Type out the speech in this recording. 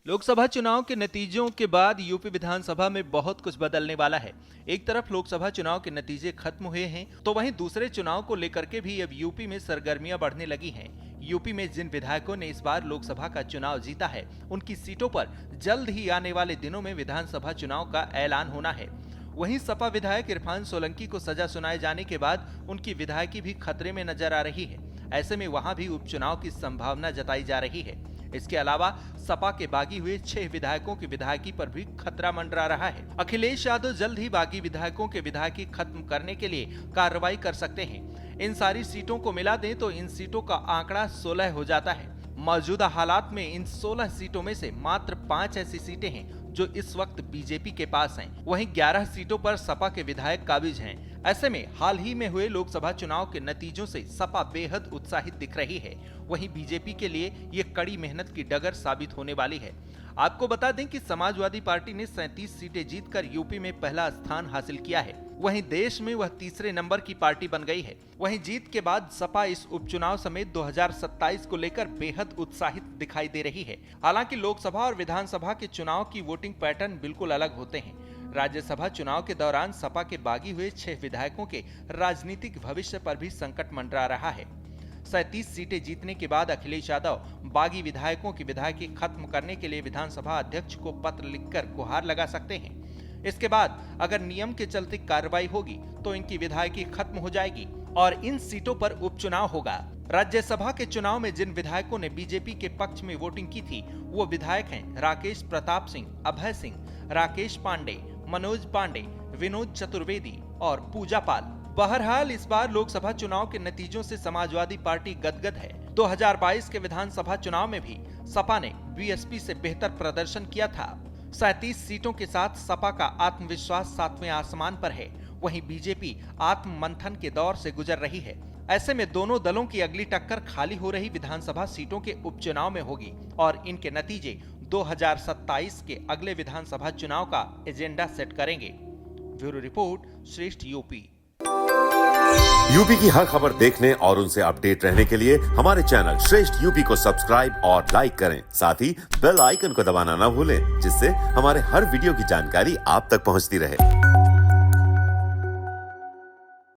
लोकसभा चुनाव के नतीजों के बाद यूपी विधानसभा में बहुत कुछ बदलने वाला है। एक तरफ लोकसभा चुनाव के नतीजे खत्म हुए हैं, तो वहीं दूसरे चुनाव को लेकर के भी अब यूपी में सरगर्मियां बढ़ने लगी हैं। यूपी में जिन विधायकों ने इस बार लोकसभा का चुनाव जीता है, उनकी सीटों पर जल्द ही आने वाले दिनों में विधानसभा चुनाव का ऐलान होना है। वहीं सपा विधायक इरफान सोलंकी को सजा सुनाए जाने के बाद उनकी विधायकी भी खतरे में नजर आ रही है। ऐसे में वहां भी उपचुनाव की संभावना जताई जा रही है। इसके अलावा सपा के बागी हुए 6 विधायकों की विधायकी पर भी खतरा मंडरा रहा है। अखिलेश यादव जल्द ही बागी विधायकों के विधायकी खत्म करने के लिए कार्रवाई कर सकते हैं। इन सारी सीटों को मिला दें तो इन सीटों का आंकड़ा 16 हो जाता है। मौजूदा हालात में इन 16 सीटों में से मात्र 5 ऐसी सीटें हैं जो इस वक्त बीजेपी के पास हैं। वहीं 11 सीटों पर सपा के विधायक काबिज हैं। ऐसे में हाल ही में हुए लोकसभा चुनाव के नतीजों से सपा बेहद उत्साहित दिख रही है। वहीं बीजेपी के लिए ये कड़ी मेहनत की डगर साबित होने वाली है। आपको बता दें कि समाजवादी पार्टी ने 37 सीटें जीतकर यूपी में पहला स्थान हासिल किया है। वहीं देश में वह तीसरे नंबर की पार्टी बन गई है। वहीं जीत के बाद सपा इस उपचुनाव समेत 2027 को लेकर बेहद उत्साहित दिखाई दे रही है। हालांकि लोकसभा और विधानसभा के चुनाव की वोटिंग पैटर्न बिल्कुल अलग होते हैं। राज्यसभा चुनाव के दौरान सपा के बागी हुए 6 विधायकों के राजनीतिक भविष्य पर भी संकट मंडरा रहा है। 37 सीटें जीतने के बाद अखिलेश यादव बागी विधायकों की विधायकी खत्म करने के लिए विधानसभा अध्यक्ष को पत्र लिखकर गुहार लगा सकते हैं। इसके बाद अगर नियम के चलते कार्रवाई होगी तो इनकी विधायकी खत्म हो जाएगी और इन सीटों पर उपचुनाव होगा। राज्यसभा के चुनाव में जिन विधायकों ने बीजेपी के पक्ष में वोटिंग की थी, वो विधायक हैं राकेश प्रताप सिंह, अभय सिंह, राकेश पांडे, मनोज पांडे, विनोद चतुर्वेदी और पूजा पाल। बहरहाल इस बार लोकसभा चुनाव के नतीजों से समाजवादी पार्टी गदगद है। 2022 के विधानसभा चुनाव में भी सपा ने बीएसपी से बेहतर प्रदर्शन किया था। 37 सीटों के साथ सपा का आत्मविश्वास 7वें आसमान पर है। वहीं बीजेपी आत्म मंथन के दौर से गुजर रही है। ऐसे में दोनों दलों की अगली टक्कर खाली हो रही विधानसभा सीटों के उपचुनाव में होगी और इनके नतीजे 2027 के अगले विधानसभा चुनाव का एजेंडा सेट करेंगे। ब्यूरो रिपोर्ट, श्रेष्ठ यूपी। यूपी की हर खबर देखने और उनसे अपडेट रहने के लिए हमारे चैनल श्रेष्ठ यूपी को सब्सक्राइब और लाइक करें। साथ ही बेल आइकन को दबाना ना भूलें, जिससे हमारे हर वीडियो की जानकारी आप तक पहुंचती रहे।